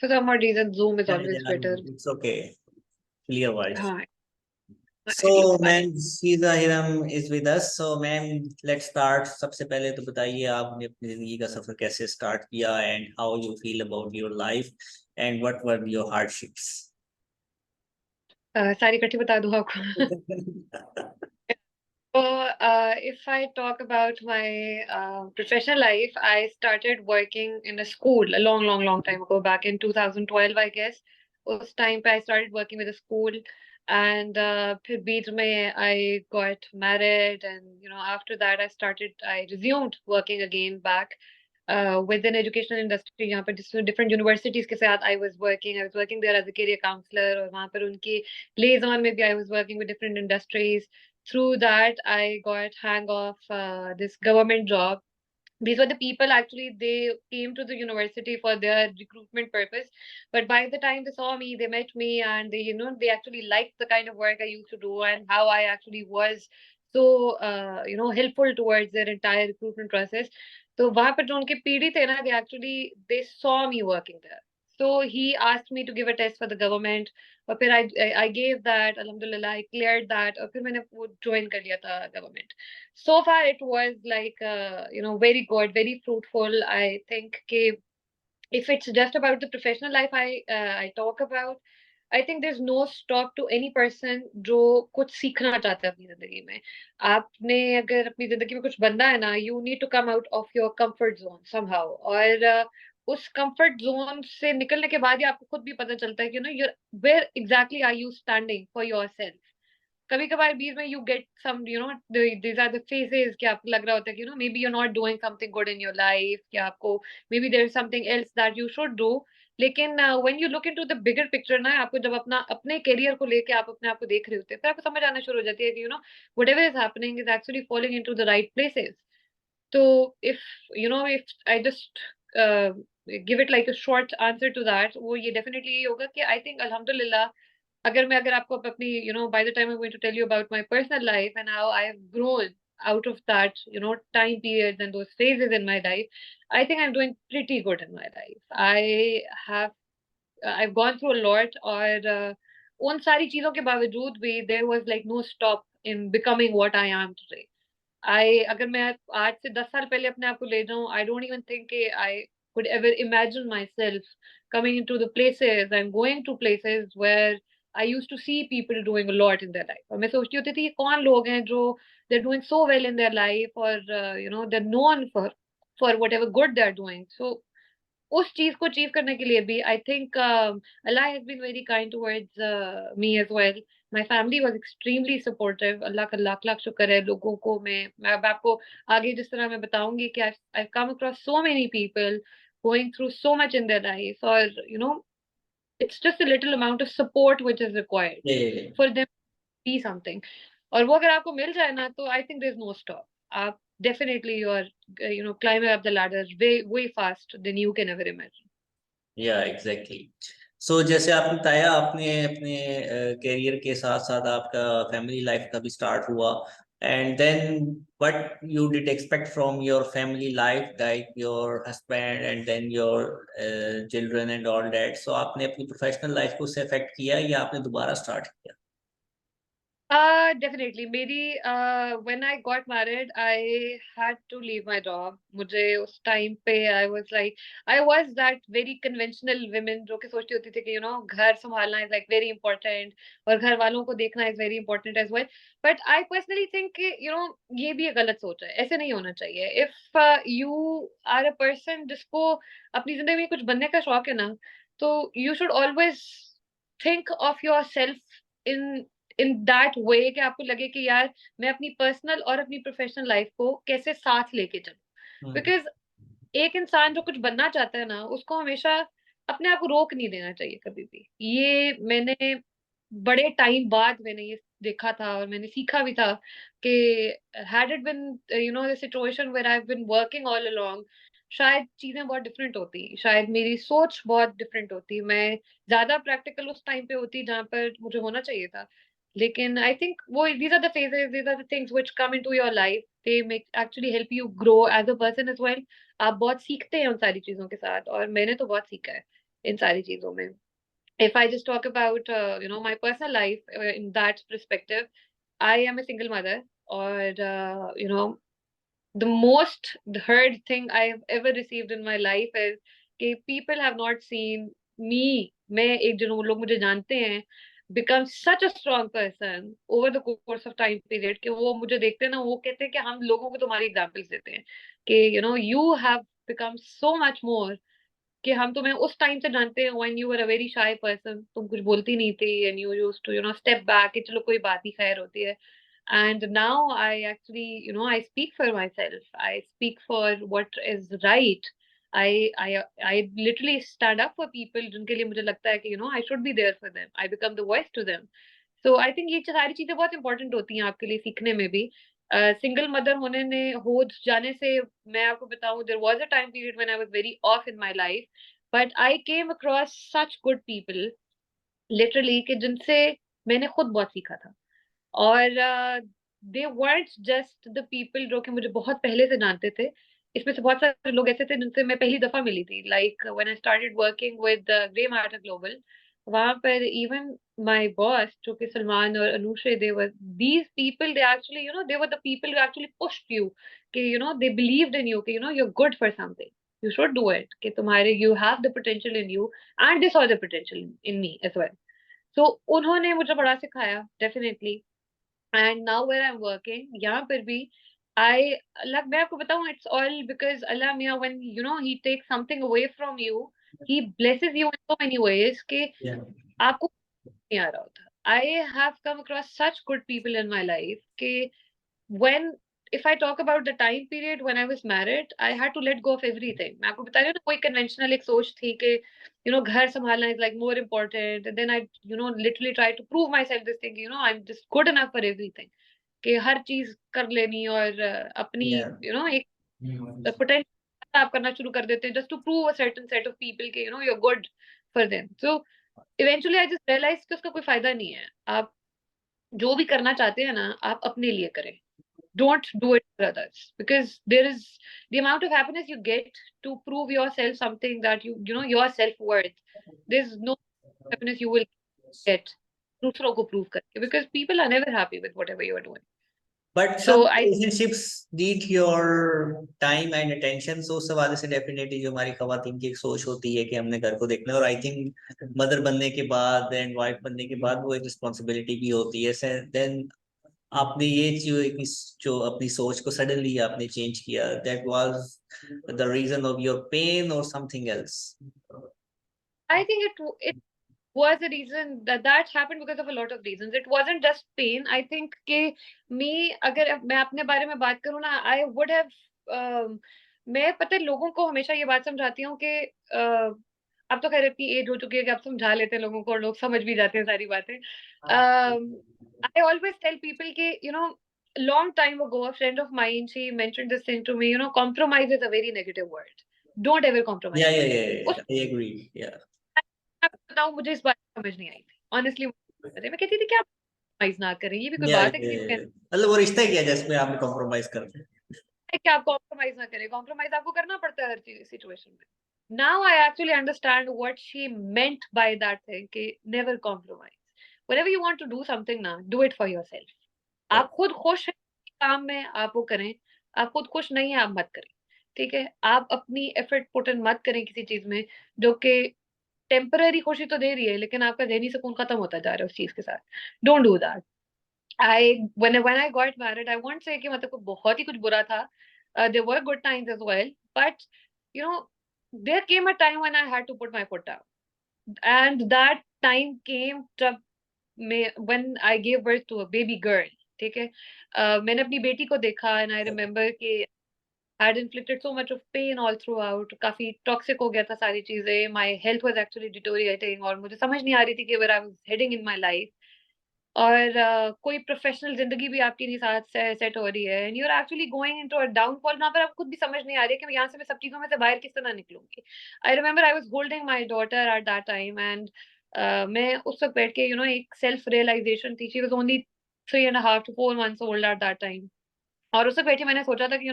For some odd reason, Zoom is Yeah, always yeah, better. it's okay. Clear voice. हाँ, at So, least fine. Ma'am Sheeza Hiram is with us. So, ma'am, let's start. सबसे पहले तो बताइए आपने अपनी जिंदगी का सफर कैसे स्टार्ट किया and how you feel about your life and what were your hardships. सारी इकट्ठी बता दूँ आपको. So, if I talk about my professional life, I started working in a school a long, long, long time ago, back in 2012, I guess. उस time पे I started working with a school, and फिर बीच में I got married, and after that I resumed working again back within educational industry, यहाँ पर different universities के साथ I was working there as a career counselor, और वहाँ पर उनकी liaison में भी I was working with different industries. Through that, I got hang of this government job. These were the people, actually they came to the university for their recruitment purpose, but by the time they saw me, they met me, and they actually liked the kind of work I used to do and how I actually was so helpful towards their entire recruitment process. So वहां पर जो उनके पीढ़ी थे ना, they saw me working there. So he asked me to give a test for the government, और फिर I gave that, alhamdulillah I cleared that, और फिर मैंने वो join कर लिया था government. So far it was like very good, very fruitful. I think कि if it's just about the professional life I talk about, I think there's no stop to any person जो कुछ सीखना चाहता है अपनी जिंदगी में. आपने अगर अपनी जिंदगी में कुछ बनना है ना, you need to come out of your comfort zone somehow. और उस comfort zone से निकलने के बाद ही आपको खुद भी पता चलता है कि you're where exactly are you standing for yourself. कभी कभार बीच में you get some these are the phases कि आपको लग रहा होता है कि maybe you're not doing something good in your life, कि आपको maybe there is something else that you should do. लेकिन when you look into the bigger picture ना, आपको जब अपने करियर को लेके आप अपने आप को देख रहे होते हैं, फिर आपको समझ आना शुरू हो जाती है कि whatever is happening is actually falling into the right places. So if I just give it like a short answer to that, वो ये definitely ये होगा कि I think alhamdulillah, अगर आपको अपनी by the time I'm going to tell you about my personal life and how I have grown out of that time periods and those phases in my life, I think I'm doing pretty good in my life. have I've gone through a lot, और उन सारी चीजों के बावजूद भी there was like no stop in becoming what I am today. अगर मैं आज से 10 साल पहले अपने आप को ले जाऊं, I don't even think I could ever imagine myself coming into the places and going to places where I used to see people doing a lot in their life. और मैं सोचती होती थी ये कौन लोग हैं जो they're doing so well in their life, और they're known for whatever good they're doing. So उस चीज को अचीव करने के लिए भी I think Allah has been very kind towards me as well. My family was extremely supportive. अल्लाह का लाख लाख शुक्र है. लोगों को मैं अब आपको आगे जिस तरह मैं बताऊंगी कि I come across so many people going through so much in their life, और it's just a little amount of support which is required Yeah. for them to be something. और वो अगर आपको मिल जाए ना, तो I think there is no stop. आप definitely you are climbing up the ladder way fast than you can ever imagine. या exactly. सो जैसे आपने बताया आपने अपने करियर के साथ साथ आपका फैमिली लाइफ का भी स्टार्ट हुआ and then what you did expect from your family life like your husband and then your children and all that. So आपने अपनी प्रोफेशनल लाइफ को उससे अफेक्ट किया या आपने दोबारा स्टार्ट किया? Definitely. मेरी when I got married, I had to leave my job. मुझे उस time पे I was that very conventional women जो कि सोचती होती थी कि घर संभालना is like very important, और घर वालों को देखना is very important as well. But I personally think कि ये भी एक गलत सोच है. ऐसे नहीं होना चाहिए. If you are a person जिसको अपनी जिंदगी में कुछ बनने का शौक है ना, तो you should always think of yourself in in that way कि आपको लगे कि यार मैं अपनी पर्सनल और अपनी प्रोफेशनल लाइफ को कैसे साथ लेके चलूं. बिकॉज एक इंसान जो कुछ बनना चाहता है ना, उसको हमेशा अपने आप को रोक नहीं देना चाहिए कभी भी. ये मैंने बड़े टाइम बाद मैंने ये देखा था, और मैंने सीखा भी था कि had it been the situation where I have been working all along, शायद चीजें बहुत डिफरेंट होती, शायद मेरी सोच बहुत डिफरेंट होती, मैं ज्यादा प्रैक्टिकल उस टाइम पे होती जहां पर मुझे होना चाहिए था. लेकिन आई थिंक वो these are the phases, these are the things which come into your life. They make actually help you grow as a person as well. आप बहुत सीखते हैं उन सारी चीजों के साथ, और मैंने तो बहुत सीखा है. इन सारी चीजों में. If I just talk about my personal life in that perspective, I am a single mother, or the most hurt thing I have ever received in my life is कि people have not seen me, मैं एक जो लोग मुझे जानते हैं, become such a strong person over the course of time period कि वो मुझे देखते हैं ना, वो कहते हैं कि हम लोगों को तुम्हारी एग्जाम्पल्स देते हैं कि you have become so much more, कि हम तुम्हें उस टाइम से जानते हैं when you were a very shy person, तुम कुछ बोलती नहीं थी, and you used to step back कि चलो कोई बात ही खैर होती है. And now I actually, I speak for myself. I speak for what is right. I literally stand up for people जिनके लिए मुझे लगता है कि I should be there for them. I become the voice to them. So I think ये सारी चीजें बहुत इंपॉर्टेंट होती हैं आपके लिए सीखने में भी. सिंगल मदर होने ने हो जाने से मैं आपको बताऊं, there was a time period when I was very off in my life, but I came across such good people, literally, कि जिनसे मैंने खुद बहुत सीखा था. और दे वर्ड जस्ट द पीपल जो कि मुझे बहुत पहले से जानते थे. इसमें से बहुत सारे लोग ऐसे थे जिनसे मैं पहली दफा मिली थी, like when I started working with Grey Matter Global. वहां पर इवन माय बॉस जो कि सलमान और Anushree, they were these people, they actually they were the people who actually pushed you, कि दे बिलीव्ड इन यू, कि you are good for something, you should do it, कि तुम्हारे you have the potential in you, and they saw the potential in me as well. सो उन्होंने मुझे बड़ा सिखाया definitely. And now where I'm working, यहाँ पर भी I, like मैं आपको बताऊँ, it's all because Allah Mia, when He takes something away from you, He blesses you in so many ways कि Yeah. आपको नहीं आ रहा होता. I have come across such good people in my life कि when, if I talk about the time period when I was married, I had to let go of everything. मैं आपको बता रही हूँ ना, कोई conventional एक सोच थी कि घर संभालना is like more important, and then I literally try to prove myself this thing, I'm just good enough for everything, कि हर चीज कर लेनी, और अपनी Yeah. एक पोटेंशियल आप करना शुरू कर देते हैं just to prove a certain set of people कि you're good for them. So eventually I just realized कि उसका कोई फायदा नहीं है. आप जो भी करना चाहते हैं ना, आप अपने लिए करें. Don't do it for others, because there is the amount of happiness you get to prove yourself something that your self-worth. There's no happiness you will get दूसरों को prove करके, because people are never happy with whatever you are doing. But So some I relationships need your time and attention. So उस हवाले से definitely जो हमारी खवातीन की एक सोच होती है कि हमने घर को देखना है, और आई थिंक मदर बनने के बाद एंड वाइफ बनने के बाद वो एक रिस्पॉन्सिबिलिटी भी होती है. देन आपने ये जो अपनी सोच को सडनली आपने चेंज किया, that was the reason of your pain और something else? I think it was a reason that happened because of a lot of reasons. It wasn't just pain. I think कि me, अगर मैं अपने बारे में बात करूँ ना, I would have मैं पता है लोगों को हमेशा ये बात समझाती हूँ कि अब तो खैर इतनी एज हो चुकी है कि आप समझा लेते हैं लोगों को और लोग समझ भी जाते हैं सारी बातें. I always tell people कि long time ago a friend of mine, she mentioned this thing to me, compromise is a very negative word. Don't ever compromise या for them. I agree. या मैं बताऊं, मुझे इस बात समझ नहीं आई थी ऑनेस्टली. मैं कहती थी कि आप compromise ना करें, ये भी कोई बात है किसी को कहना मतलब वो रिश्ता ही क्या जिसमें आपने कॉम्प्रोमाइज कर दिया? है कि आप कॉम्प्रोमाइज ना करें. कॉम्प्रोमाइज आपको करना पड़ता है हर चीज सिचुएशन में. Now I actually understand what she meant by that thing कि never compromise. Whenever you want to do something ना, डू इट फॉर योरसेल्फ. आप खुद खुश हैं काम में, आप वो करें. आप खुद खुश नहीं है, आप मत करें. ठीक है, आप अपनी एफर्ट पुट इन मत करें किसी चीज में जो कि टेम्पररी खुशी तो दे रही है, लेकिन आपका ज़हनी सुकून खत्म होता जा रहा है उस चीज़ के साथ. Don't do that. I when I got married, I won't say कि मतलब कोई बहुत ही कुछ बुरा था. There were good times as well, but you know there came a time when I had to put my foot down, and that time came जब मैं when I give birth to a baby girl. ठीक है, मैंने अपनी बेटी को देखा, and I remember कि had inflicted so much of pain all throughout. काफी टॉक्सिक हो गया था सारी चीजें. My health was actually deteriorating, और मुझे समझ नहीं आ रही थी कि where I was heading in my life. और कोई प्रोफेशनल जिंदगी भी आपकी नहीं साथ सेट हो रही है, and you are actually going into a downfall. वहां पर आपको खुद भी समझ नहीं आ रही है कि यहाँ से मैं सब चीजों में से बाहर किस तरह निकलूंगी. I remember I was holding my daughter at that time, and मैं उस वक्त बैठ के एक सेल्फ रियलाइजेशन थी. She was only 3.5 to 4 months old at that time. और उससे बैठे मैंने सोचा था कि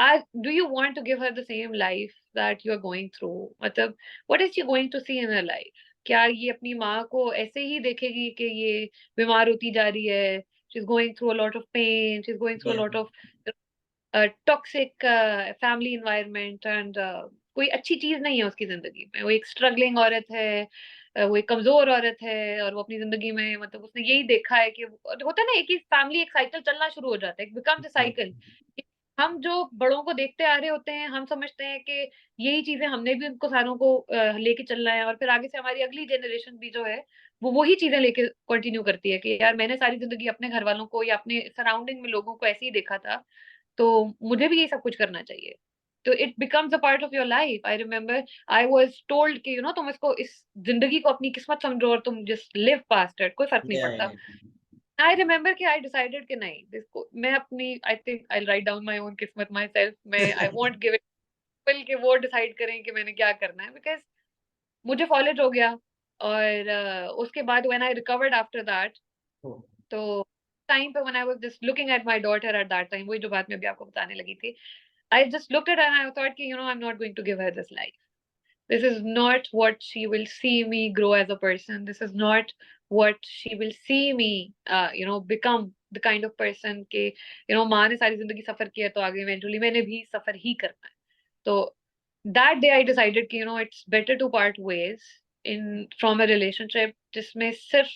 I do you want to give her the same life that you are going through, मतलब what is she going to see in her life? क्या ये अपनी माँ को ऐसे ही देखेगी कि ये बीमार होती जा रही है, she's going through a lot of pain, she's going through a Yeah. lot of toxic family environment and कोई अच्छी चीज नहीं है उसकी जिंदगी में, वो एक स्ट्रगलिंग औरत है, वो एक कमजोर औरत है, और वो अपनी जिंदगी में मतलब उसने यही देखा है कि होता है ना, एक ही फैमिली एक साइकिल चलना शुरू हो जाता है, बिकम्स अ साइकिल। हम जो बड़ों को देखते आ रहे होते हैं, हम समझते हैं कि यही चीजें हमने भी उनको सारों को लेके चलना है, और फिर आगे से हमारी अगली जनरेशन भी जो है वो वही चीजें लेके कंटिन्यू करती है कि यार मैंने सारी जिंदगी अपने घर वालों को या अपने सराउंडिंग में लोगों को ऐसे ही देखा था, तो मुझे भी ये सब कुछ करना चाहिए। तो it becomes a part of your life. I remember I was told कि तुम इसको, इस जिंदगी को अपनी किस्मत समझो और तुम जस्ट लिव पास्ट इट, कोई फर्क नहीं Yeah, पड़ता। yeah. आई रिमेम्बर कि आई डिसाइडेड कि नहीं, इसको मैं अपनी, I think I write down my own किस्मत माई सेल्फ, मैं आई वोंट गिव इट कि वो डिसाइड करें कि मैंने क्या करना है, बिकॉज मुझे कॉलेज हो गया, और उसके बाद when I recovered after that, Oh, तो टाइम पे when I was just looking at my daughter at that time, वही जो बात मैं अभी आपको बताने लगी थी, I just looked at her and I thought, I'm not going to give her this life. This is not what she will see me grow as a person. This is not what she will see me, become the kind of person के, माँ ने सारी जिंदगी सफर किया तो आगे eventually मैंने भी सफर ही करना है। तो that day I decided कि, it's better to part ways in from a relationship जिसमें सिर्फ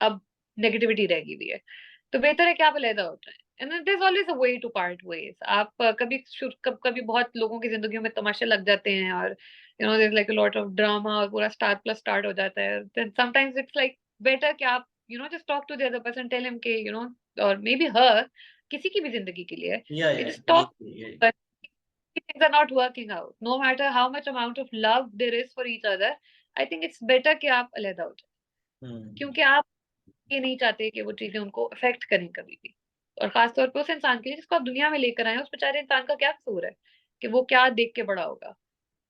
अब नेगेटिविटी रह गई हुई है, तो बेहतर है कि आप अलग हो जाए। And there is always a way to part ways. आप कभी बहुत लोगों की जिंदगियों में तमाशे लग जाते हैं, और there is like a lot of drama, और पूरा स्टार्ट प्लस स्टार्ट हो जाता है, then sometimes it's like better कि आप just talk to the other person, tell him के और मे बी हर, किसी की भी जिंदगी के लिए, yeah, you yeah. just talk, Yeah. but things are not working out, no matter how much amount of love there is for each other, I think it's better कि आप अलग हो जाए, Hmm. क्योंकि आप ये नहीं चाहते कि वो चीजें उनको अफेक्ट करें कभी भी। और खास तौर पे उस इंसान के लिए जिसको आप दुनिया में लेकर आए हैं, उस बेचारे इंसान का क्या कसूर है कि वो क्या देख के बड़ा होगा।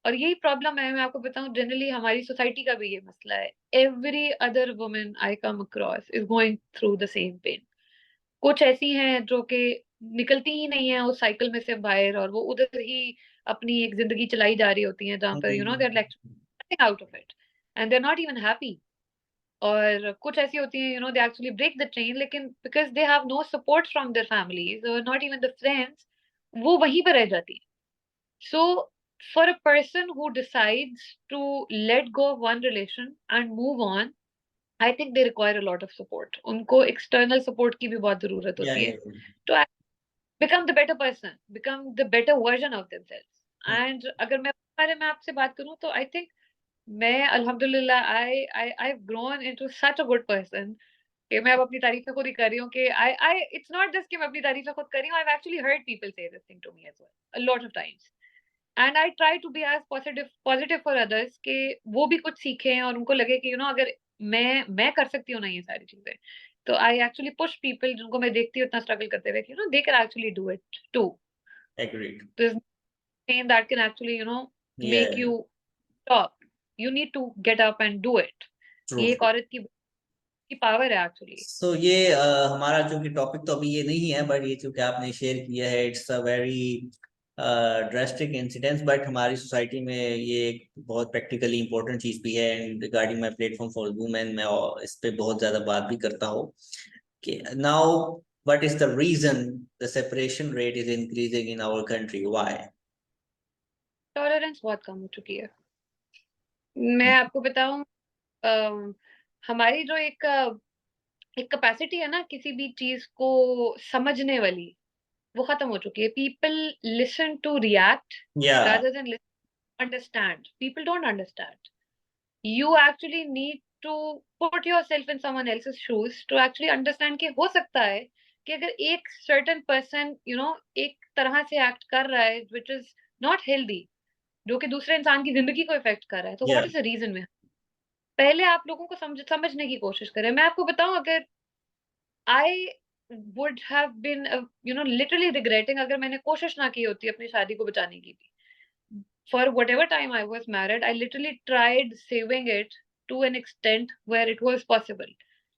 और यही प्रॉब्लम है, मैं आपको बताऊं, जनरली हमारी सोसाइटी का भी ये मसला है। Every other woman I come across is going through the same pain. कुछ ऐसी हैं जो कि निकलती ही नहीं है उस साइकिल में से बाहर, और वो उधर ही अपनी एक जिंदगी चलाई जा रही होती हैं, जहाँ पर they are like out of it and they are not even happy. और कुछ ऐसी होती हैं, they actually break the chain, लेकिन because they have no support from their families और नॉट इवन द फ्रेंड्स, वो वहीं पर रह जाती है। So for a person who decides to let go of one relation and move on, I think they require a lot of support. उनको external support की भी बहुत जरूरत Yeah, होती है yeah, to become the better person, become the better version of themselves. yeah. And अगर मैं अपने बारे में आपसे बात करूं, तो आई थिंक मैं अल्हम्दुलिल्लाह I grown into such a good person कि मैं अब अपनी तारीफें खुद ही कर रही हूँ कि I I it's not just कि मैं अपनी तारीफें खुद कर रही हूँ, I have actually heard people से this thing to me as well a lot of times, and I try to be as positive positive for others कि वो भी कुछ सीखें और उनको लगे कि अगर मैं कर सकती हूँ ना ये सारी चीजें, तो आई एक्चुअली पुश पीपल जिनको मैं देखती हूँ इतना स्ट्रगल करते हुए कि they can actually do it too. Agreed. There's pain that can actually make Yeah, you stop, you need to get up and do it। true, ये एक true. औरत की पावर है एक्चुअली। सो ये हमारा चूंकि टॉपिक तो अभी ये नहीं है, बट ये चूंकि आपने शेयर किया है, it's a very drastic incidence, but हमारी सोसाइटी में ये एक बहुत प्रैक्टिकली इंपॉर्टेंट चीज भी है। And regarding my platform for women, मैं इस पे बहुत ज्यादा बात भी करता हूँ कि now what is the reason the separation rate is increasing in our country, why? Tolerance बहुत कम हो चुकी है। मैं आपको बताऊं, अम, हमारी जो एक कैपेसिटी है ना किसी भी चीज को समझने वाली, वो खत्म हो चुकी है। पीपल लिसन टू रिएक्ट या rather than understand. People don't understand. You actually need to put yourself in someone else's shoes to actually understand कि हो सकता है कि अगर एक certain person एक तरह से act कर रहा है which is not healthy, जो कि दूसरे इंसान की जिंदगी को इफेक्ट कर रहा है, तो या what is the reason में। पहले आप लोगों को समझने की कोशिश करें। मैं आपको बताऊं, अगर I would have been literally regretting अगर मैंने कोशिश ना की होती अपनी शादी को बचाने की भी। For whatever time I was married, I literally tried saving it to an extent where it was possible।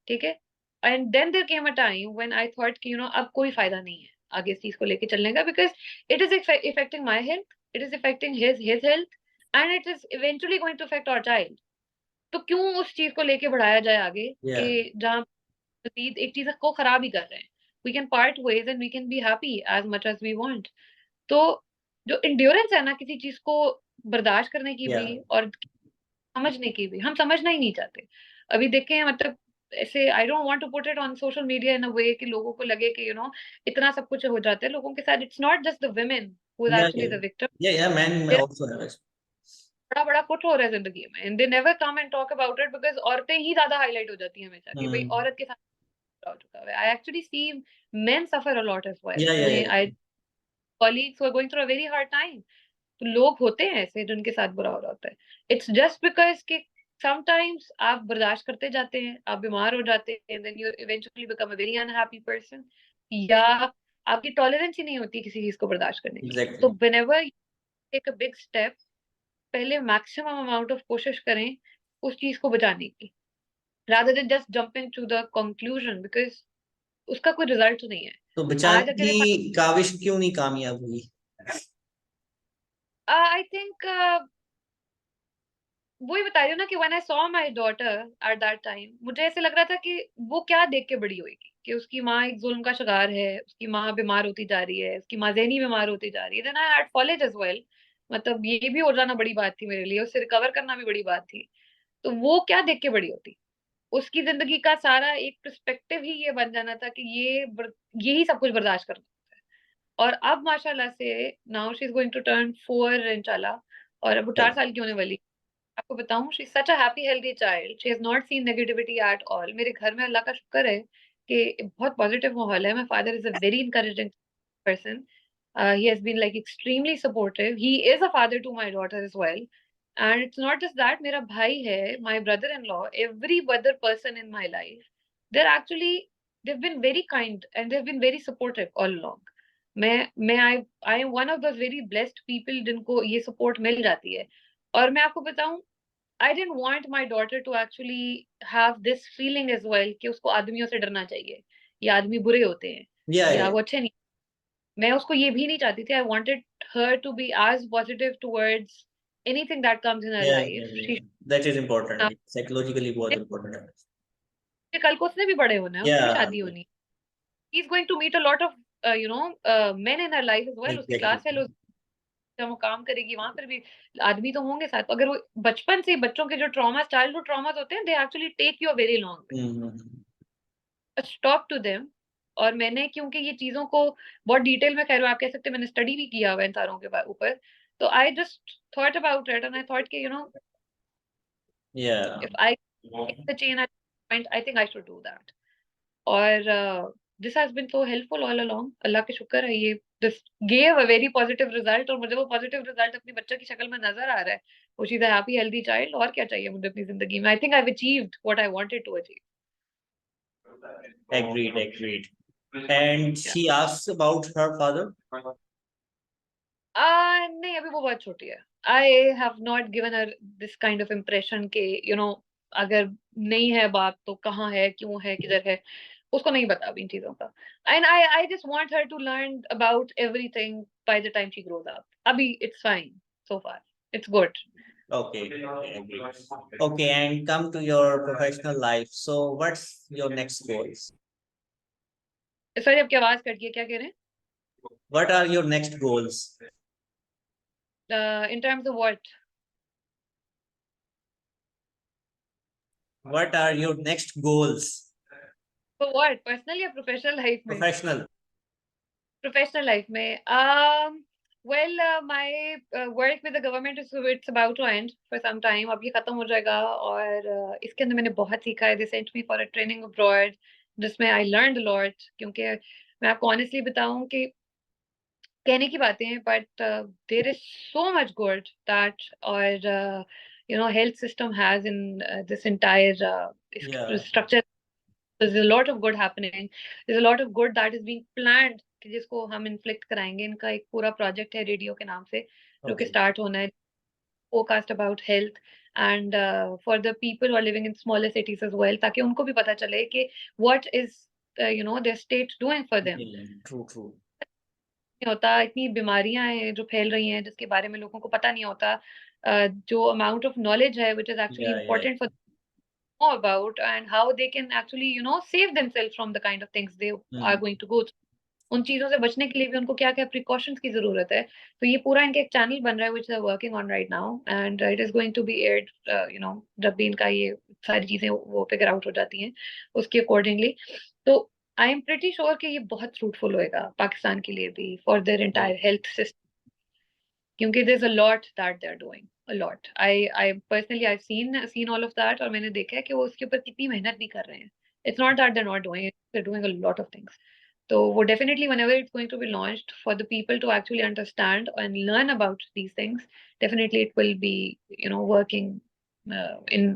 ठीक है। And then there came a time when I thought कि अब कोई फायदा नहीं है आगे इस चीज को लेके चलने का, because it is affecting my health, it is affecting his health and it is eventually going to affect our child. तो क्यों उस चीज को लेके बढ़ाया जाए आगे कि yeah, जहाँ मजीद एक चीज को खराब ही कर रहे हैं. We can part ways and we can be happy as much as we want. तो जो इंड्योरेंस है ना किसी चीज को बर्दाश्त करने की भी yeah, और समझने की भी, हम समझना ही नहीं चाहते. अभी देखें मतलब ऐसे I don't want to put it on social media in a way कि लोगों को लगे कि इतना सब कुछ हो जाता है लोगों के साथ. It's not just the women who is yeah, actually yeah, the victim. yeah, yeah, man also have it. बड़ा बड़ा कुछ हो रहा है जिंदगी में and they never come and talk about it because औरतें ही ज्यादा हाईलाइट हो जाती हैं हमेशा कि भाई Hmm. औरत के साथ हो चुका है. I actually see men suffer a lot as well. Yeah, yeah, मैं yeah, I colleagues who are going through a very hard time. तो लोग होते हैं ऐसे जिनके साथ बुरा हो रहा होता है. इट्स जस्ट बिकॉज कि समटाइम्स आप बर्दाश्त करते जाते हैं, आप बीमार हो जाते हैं, then you eventually become a very unhappy person, या आपकी टॉलरेंस ही नहीं होती किसी चीज को बर्दाश्त करने की. तो exactly. Whenever you take a big step, पहले मैक्सिमम अमाउंट ऑफ कोशिश करें उस चीज को बचाने की, rather than just jumping to the conclusion because उसका कोई रिजल्ट नहीं है. तो बचाने आज अगर if की काविश क्यों नहीं कामयाब हुई? I think वही बता रही हूँ ना कि when I saw my daughter at that time, मुझे ऐसे लग रहा था कि वो क्या देख के बड़ी होगी कि उसकी माँ एक जुल्म का शिकार है, उसकी माँ बीमार होती जा रही है, उसकी माँ ज़हनी बीमार होती जा रही है. Then I had college as well. मतलब ये भी हो जाना बड़ी बात थी मेरे लिए, उससे रिकवर करना भी बड़ी बात थी. तो वो क्या देख के बड़ी होती? उसकी ज़िंदगी का सारा एक पर्सपेक्टिव ही ये बन जाना था कि यही सब कुछ बर्दाश्त करना है. और अब माशाल्लाह से now she is going to turn 4 इंशाल्लाह, और अब वो 4 साल की होने वाली. आपको बताऊँ she is such a happy healthy child. She has not seen negativity at all. मेरे घर में अल्लाह का शुक्र है कि बहुत पॉजिटिव माहौल है. My father is a very encouraging person. He has been like extremely supportive. He is a father to my daughter as well. And it's not just that, मेरा भाई है, my brother-in-law, every other person in my life, they're actually, they've been very kind and they've been very supportive all along. I am one of those very blessed people जिनको ये support मिल जाती है. और मैं आपको बताऊं, I didn't want my daughter to actually have this feeling as well कि उसको आदमियों से डरना चाहिए, या आदमी बुरे होते हैं, Yeah, या yeah, वो अच्छे नहीं. मैं उसको ये भी नहीं चाहती थी. I wanted her to be as positive towards anything that comes in her yeah, yeah, life. yeah. She That is important. Psychologically बहुत important है. कल को उसने भी बड़े होना है, उसकी भी Yeah, शादी होनी है. He is going to meet a lot of men in her life as well. उसकी exactly. क्लास फेलो जब वो काम करेगी वहां पर भी आदमी तो होंगे साथ. अगर वो बचपन से बच्चों के जो ट्रॉमा, चाइल्डहुड ट्रॉमास होते हैं, they actually take you a very long way. Mm-hmm. Stop to them. और मैंने क्योंकि ये चीजों को बहुत डिटेल में, खैर आप कह सकते हैं मैंने स्टडी भी किया हुआ है इन सारों के ऊपर. तो I just thought about it and I thought कि Yeah, if I take the chain at this point, I think I should do that. और this has been so helpful all along. अल्लाह के शुक्र है ये this gave a very positive result, और मुझे वो positive result अपनी बच्चे की शक्ल में नजर आ रहा है. वो she's a happy healthy child. और क्या चाहिए मुझे अपनी जिंदगी में? I think I've achieved what I wanted to achieve. agreed, agreed. And Yeah. she asks about her father. नहीं, अभी वो बहुत छोटी है. I have not given her this kind of impression के अगर नहीं है बात तो कहाँ है, क्यों है, किधर है, उसको नहीं पता अभी इन चीजों का. And I just want her to learn about everything by the time she grows up. अभी it's fine so far, it's good. Okay, okay, agreed. Okay, and come to your professional life. So, what's your next goals? Sir आपकी आवाज cut गई, क्या कह रहे What are your next goals? हैं? In terms of what? What are your next goals? For what, personal या professional life में? Professional. Professional life में well my work with the government is it's about to end for some time. अब ये खत्म हो जाएगा और इसके अंदर मैंने बहुत सीखा है. They sent me for a training abroad जिसमें I learned a lot. क्योंकि मैं आपको honestly बताऊं कि कहने की बातें हैं but there is so much good that और health system has in this entire Yeah. structure. There's a lot of good happening. There's a lot of good that is being planned कि जिसको हम इन्फ्लिक्ट कराएंगे. इनका एक पूरा project है radio के नाम से जो कि Okay. स्टार्ट होना है. Forecast about health and for the people who are living in smaller cities as well, ताकि उनको भी पता चले कि what is their state doing for them. Yeah, true, true. नहीं होता, इतनी बीमारियां हैं जो फैल रही हैं जिसके बारे में लोगों को पता नहीं होता, जो अमाउंट ऑफ नॉलेज है विच इज एक्चुअली या important for know about, and how they can actually save themselves from the kind of things they are going to go through. उन चीजों से बचने के लिए भी उनको क्या क्या प्रिकॉशंस की जरूरत है। तो ये पूरा इनका एक चैनल बन रहा है which are working on right now, and it is going to be aired जब भी इनका ये सारी चीजें वो फिगर आउट हो जाती हैं उसके अकॉर्डिंगली। तो आई एम प्रिटी श्योर कि ये बहुत फ्रूटफुल होएगा पाकिस्तान के लिए भी, for their entire health system, क्योंकि there's a lot that they're doing, a lot. I personally I've seen all of that, और मैंने देखा है कि वो उसके ऊपर कितनी मेहनत भी कर रहे हैं। It's not that they're not doing it, they're doing a lot of things. So वो definitely whenever it's going to be launched for the people to actually understand and learn about these things, definitely it will be working in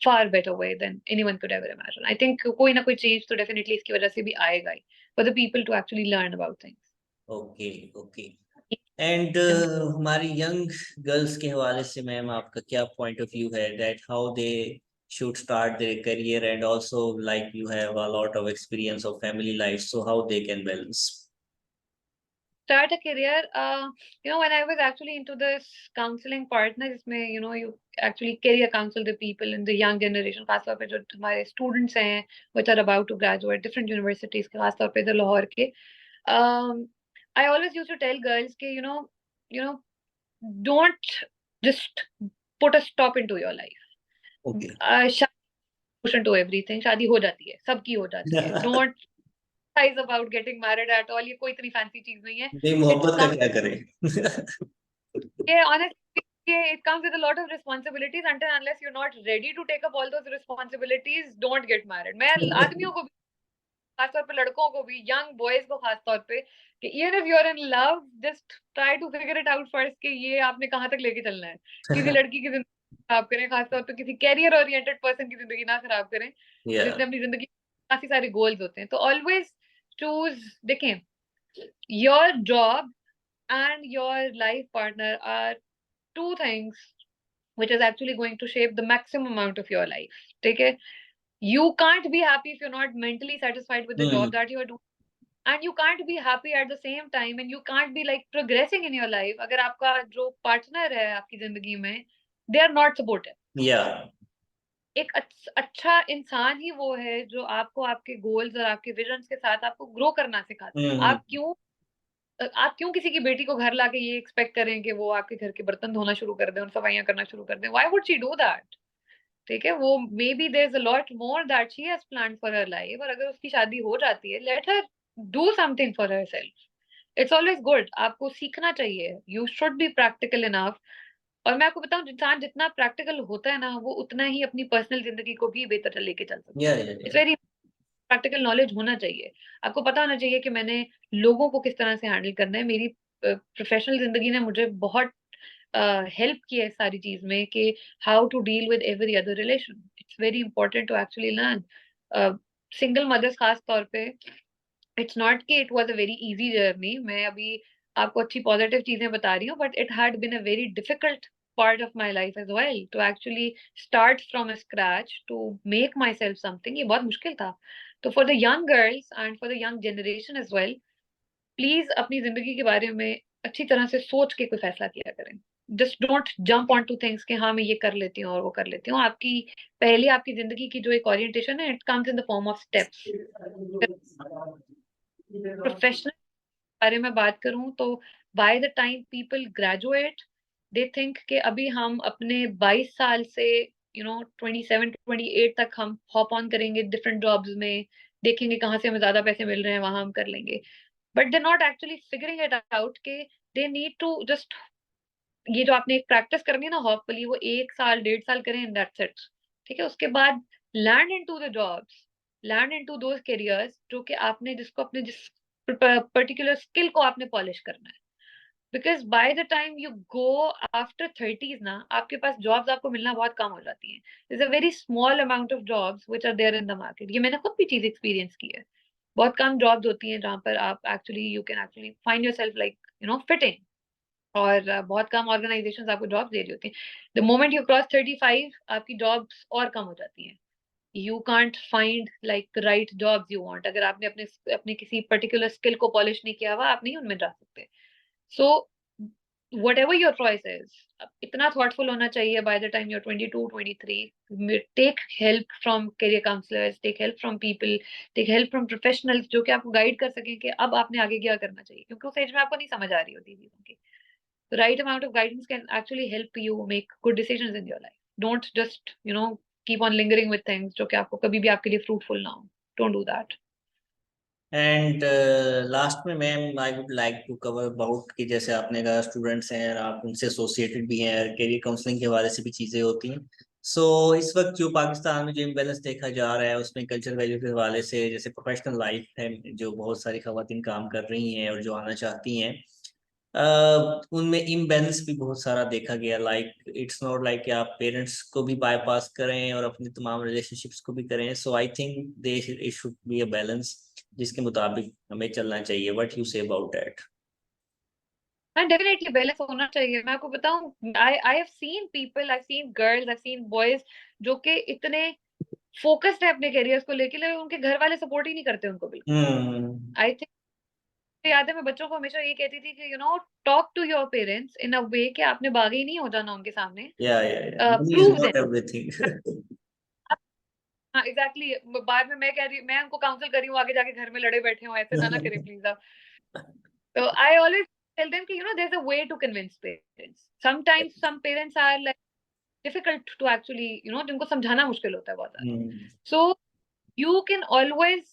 far better way than anyone could ever imagine. I think कोई ना कोई चीज तो definitely इसकी वजह से भी आएगा ही, for the people to actually learn about things. Okay okay. And हमारी यंग गर्ल्स के हवाले से मैम आपका क्या पॉइंट ऑफ व्यू है that how they should start their career, and also like you have a lot of experience of family life, so how they can balance? Start a career, when I was actually into this counseling partner, इसमें you actually career counsel the people in the young generation, खासतौर पे जो हमारे students हैं which are about to graduate different universities के, खासतौर पे इधर लाहौर के, I always used to tell girls कि you know don't just put a stop into your life. Okay. Solution to everything, शादी हो जाती है, सबकी हो जाती है, don't fantasize about getting married at all, ये कोई इतनी fancy चीज नहीं है। नहीं, It मोहब्बत का comes क्या करें? honestly, it comes with a lot of responsibilities. Until unless you're not ready to take up all those responsibilities, don't get married. मैं आदमियों को भी, खासतौर पे लड़कों को भी, यंग बॉयज को खासतौर पे, कि even if you're in love, just try to figure it out first कि ये आपने कहाँ तक लेके चलना है। किसी लड़की की जिंदगी खराब करें, खासतौर पे किसी कैरियर ओरिएंटेड पर्सन की जिंदगी ना खराब करें, Yeah. जिसने अपनी जिंदगी काफी सारे गोल्स होते हैं। तो ऑलवेज चूज, देखें, your job and your life partner are two things which is actually going to shape the maximum amount of your life. Take it. You can't be happy if you're not mentally satisfied with the job that you are doing, and you can't be happy at the same time, and you can't be like progressing in your life अगर आपका जो partner है आपकी जिंदगी में they are not supportive. Yeah. एक अच्छा इंसान ही वो है जो आपको आपके गोल्स और आपके विजन्स के साथ आपको ग्रो करना सिखाता है। आप क्यों किसी की बेटी को घर लाके ये एक्सपेक्ट करें कि वो आपके घर के बर्तन धोना शुरू कर दे और सफाइयां करना शुरू कर दे? Why would she do that? ठीक है, वो maybe there is a lot more that she has planned for her life, और अगर उसकी शादी हो जाती है, let her do something for herself. It's always good, आपको सीखना चाहिए, you should be practical enough. और मैं आपको बताऊं, इंसान जितना प्रैक्टिकल होता है ना, वो उतना ही अपनी पर्सनल जिंदगी को भी बेहतर लेके चल सकता Yeah, है। yeah, it's yeah. Very practical knowledge होना चाहिए। आपको पता होना चाहिए कि मैंने लोगों को किस तरह से हैंडल करना है। मेरी प्रोफेशनल जिंदगी ने मुझे बहुत हेल्प किया है इस सारी चीज में, कि how to deal with every other relation. It's very important to actually learn. Single mothers खास तौर पे, इट्स नॉट कि it was a very easy journey. मैं अभी आपको अच्छी पॉजिटिव चीजें बता रही हूँ, but it had been a very difficult part of my life as well to actually start from scratch to make myself something। ये बहुत मुश्किल था। तो for the young girls and for the young generation as well, please अपनी जिंदगी के बारे में अच्छी तरह से सोच के कोई फैसला किया करें। Just don't jump on two things कि हाँ मैं ये कर लेती हूँ और वो कर लेती हूँ। आपकी पहले आपकी जिंदगी की जो एक ओरिएंटेशन है, it comes in the form of steps. Professional बारे में बात करूं तो bye the time people graduate, they think कि अभी हम अपने 22 साल से 27 28 तक हम हॉप ऑन करेंगे डिफरेंट जॉब्स में, देखेंगे कहाँ से हमें ज्यादा पैसे मिल रहे हैं, वहां हम कर लेंगे। But they not actually figuring it out के दे नीड टू जस्ट, ये जो आपने एक प्रैक्टिस करनी है ना हॉप वाली, वो 1 साल 1.5 साल करें एंड दैट्स इट। ठीक है, उसके बाद land into the jobs, land into those careers जो कि आपने जिसको अपने जिस पर्टिकुलर स्किल को आपने पॉलिश करना है। Because by the time you go after 30s ना, आपके पास जॉब्स आपको मिलना बहुत कम हो जाती हैं। Is a very small amount of jobs which are there in the market. ये मैंने खुद भी चीज एक्सपीरियंस की है। बहुत कम जॉब्स होती हैं जहाँ पर आप actually you can actually find yourself like fitting, और बहुत कम ऑर्गेनाइजेशंस आपको जॉब्स दे रही होती हैं। द मोमेंट यू क्रॉस 35, आपकी जॉब्स और कम हो जाती हैं। you can't find like the right jobs you want. अगर आपने अपने अपने किसी पर्टिकुलर स्किल को पॉलिश नहीं किया हुआ, आप नहीं उनमें जा सकते. So whatever your choice is, इतना thoughtful होना चाहिए by the time you're 22, 23. Take help from career counselors, take help from people, take help from professionals जो कि आपको गाइड कर सकें कि अब आपने आगे क्या करना चाहिए, क्योंकि उस एज में आपको नहीं समझ आ रही होती चीजों की. The right amount of guidance can actually help you make good decisions in your life. Don't just, keep on lingering with things जो कि आपको कभी भी आपके लिए fruitful ना हो. Don't do that. And last में ma'am I would like to cover about कि जैसे आपने कहा स्टूडेंट्स हैं और आप उनसे एसोसिएटेड भी हैं, करियर काउंसलिंग के हवाले से भी चीज़ें होती हैं. सो इस वक्त जो पाकिस्तान में जो इम्बेलेंस देखा जा रहा है उसमें कल्चर वैल्यू के हवाले से, जैसे प्रोफेशनल लाइफ है जो बहुत सारी खवातीन काम कर रही हैं और जो आना चाहती हैं, उनमें इम्बैलेंस भी बहुत सारा देखा गया. लाइक इट्स नॉट लाइक कि आप पेरेंट्स को भी बाईपास करें और अपने तमाम रिलेशनशिप्स को भी करें. So I think they it should be a balance जिसके मुताबिक हमें चलना चाहिए. What you say about that? हाँ, डेफिनेटली बैलेंस होना चाहिए. मैं आपको बताऊं, I have seen people, I seen girls, I seen boys जो कि इतने फोकस्ड है अपने करियर्स को लेके, लेकिन उनके घर वाले सपोर्ट ही नहीं करते उनको बिल्कुल. हम्म. आई थिंक याद है, मैं बच्चों को हमेशा ये कहती थी कि talk to your parents in a way कि आपने बागी नहीं हो जाना उनके सामने. या money is prove them. Not everything. हाँ, एग्जैक्टली. बाद में मैं उनको काउंसिल कर रही हूँ, आगे जाके घर में लड़े बैठे हो, ऐसे ना करें प्लीज आप. तो आई ऑलवेज टेल देम कि there is a way to convince parents. Sometimes some parents are like difficult to actually, जिनको समझाना मुश्किल होता है बहुत ज्यादा. सो you can always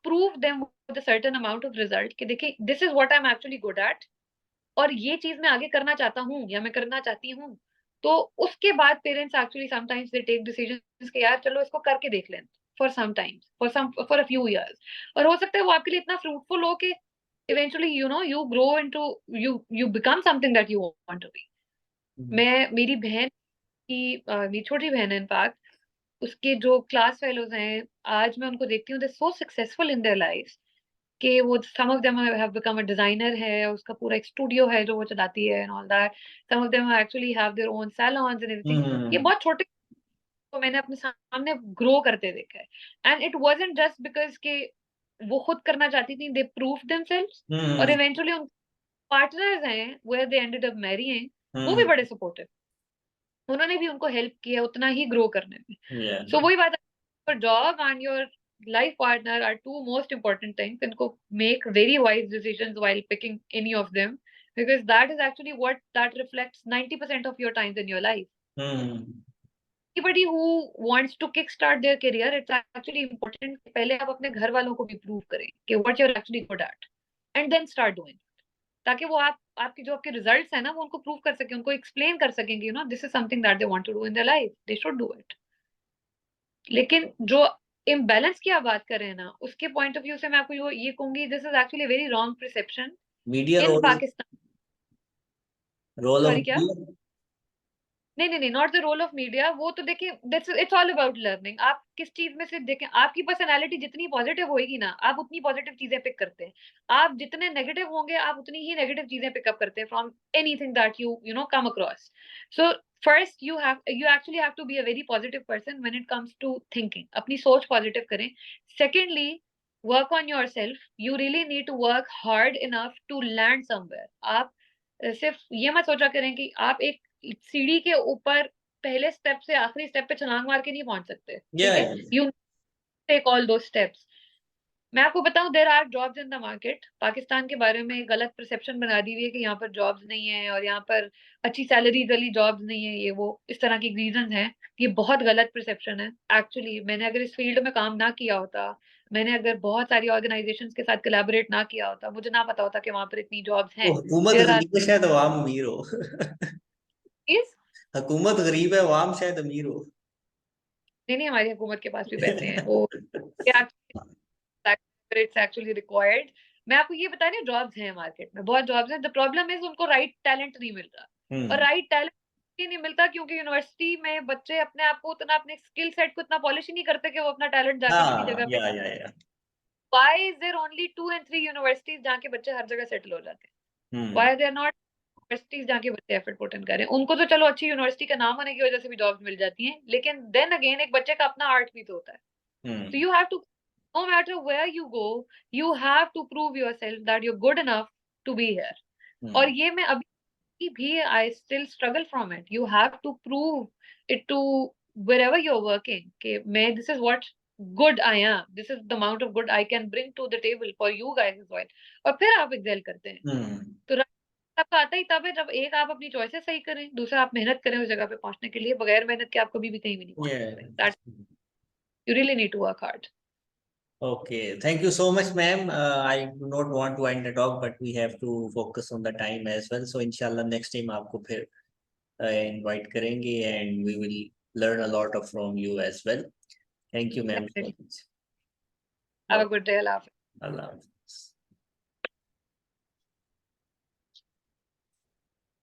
prove them with a certain amount of result कि देखिए this is what I'm actually good at, और ये चीज मैं आगे करना चाहता हूँ या मैं करना चाहती हूँ. तो उसके बाद parents actually sometimes they take decisions कि यार चलो इसको करके देख लें for some times, for a few years. और हो सकता है वो आपके लिए इतना फ्रूटफुल हो कि eventually you grow into, you become something that you want to be. मैं मेरी बहन की मेरी छोटी बहन है इनफैक्ट, उसके जो क्लास फेलोज हैं, आज मैं उनको देखती हूँ, they so successful in their life कि वो some of them have become a designer है, उसका पूरा एक स्टूडियो है जो वो चलाती है and all that. Some of them actually have their own salons and everything. ये बहुत छोटे को मैंने अपने सामने ग्रो करते देखा है. And it wasn't just because के वो खुद करना चाहती थी, दे प्रूव देमसेल्व्स. और इवेंचुअली उन पार्टनर्स हैं where they ended up marrying, वो भी बड़े सपोर्टिव, उन्होंने भी उनको हेल्प किया उतना ही ग्रो करने में. सो वही बात, your job and your life partner are two most important things, and go make very wise decisions while picking any of them, because that is actually what that reflects 90% of your times in your life. Anybody who wants to kickstart their career, it's actually important कि पहले आप अपने घर वालों को भी prove करें कि what you're actually good at, and then start doing, ताकि वो आपके जो आपके रिजल्ट्स है ना, वो उनको प्रूव कर सके, उनको एक्सप्लेन कर सकेंगे, this is something that they want to do in their life, they should do it. लेकिन जो इम्बैलेंस की आप बात कर रहे हैं ना, उसके पॉइंट ऑफ व्यू से मैं आपको ये कहूंगी, this is actually very wrong perception media in role, Pakistan. Role of sorry, क्या? मीडिया. नहीं नहीं नहीं, not the role of media. वो तो देखिए, इट्स ऑल अबाउट लर्निंग. आप किस चीज में से देखें, आपकी पर्सनैलिटी जितनी पॉजिटिव होगी ना, आप उतनी पॉजिटिव चीजें पिक करते हैं. आप जितने नेगेटिव होंगे, आप उतनी ही नेगेटिव चीजें पिकअप करते हैं from anything that you know come across. So first you actually have to be a very positive person when it comes to thinking. अपनी सोच पॉजिटिव करें. Secondly, work on yourself. You really need to work hard enough to land somewhere. आप सिर्फ ये मत सोचा करें कि आप एक सीढ़ी के ऊपर पहले स्टेप से आखिरी स्टेप पे छलांग मार के नहीं पहुंच सकते. ठीक है, you take all those steps. मैं आपको बताऊं, there are jobs in the market. Pakistan के बारे में गलत परसेप्शन बना दी हुई है कि यहाँ पर जॉब्स नहीं है और यहाँ पर अच्छी सैलरीज वाली जॉब्स नहीं है, ये वो इस तरह की रीजन है. ये बहुत गलत परसेप्शन है. एक्चुअली मैंने अगर इस फील्ड में काम ना किया होता, मैंने अगर बहुत सारी ऑर्गेनाइजेशंस के साथ कोलैबोरेट ना किया होता, मुझे ना पता होता कि वहां पर इतनी जॉब्स वो हैं. हुकूमत देयर आर गरीब है शायद अवाम अमीर हो. इज हुकूमत गरीब है अवाम शायद अमीर हो. नहीं नहीं, हमारी हुकूमत के पास भी पैसे हैं, वो इट्स एक्चुअली रिक्वायर्ड. मैं आपको ये बता रही हूँ, जॉब्स हैं मार्केट में, बहुत जॉब्स हैं. द प्रॉब्लम इज उनको राइट टैलेंट नहीं मिल रहा. और राइट टैलेंट नहीं मिलता क्योंकि यूनिवर्सिटी में बच्चे अपने आप को उतना, अपने स्किल सेट को इतना पॉलिश ही नहीं करते कि वो अपना टैलेंट जाके किसी हाँ, जगह पे. Yeah. Why is there only 2 and 3 universities जहाँ के बच्चे हर जगह सेटल हो जाते हैं? Hmm. Why they are not universities जहाँ के बच्चे एफर्ट पुट इन करें, उनको तो चलो अच्छी यूनिवर्सिटी का नाम होने की वजह से भी जॉब्स मिल जाती हैं, लेकिन देन अगेन एक बच्चे का अपना आर्ट भी तो होता है. So you have to, no matter where you go, you have to prove yourself that you're good enough to be here. और ये मैं अभी भी I still struggle from it. You have to prove it to wherever you're working. कि मैं this is what good I am. This is the amount of good I can bring to the table for you guys as well. और फिर आप excel करते हैं. तो आपका आता ही तब है जब एक आप अपनी चॉइसेस सही करें, दूसरा आप मेहनत करें उस जगह पे पहुंचने के लिए. बगैर मेहनत के आप कभी भी कहीं भी नहीं पहुंच सकते. That you really need to work hard. Okay, thank you so much, ma'am. I do not want to end the talk, but we have to focus on the time as well. So, inshallah, next time आपको फिर invite करेंगे and we will learn a lot of from you as well. Thank you, ma'am. Definitely. Have a good day. Allah Hafiz. Allah.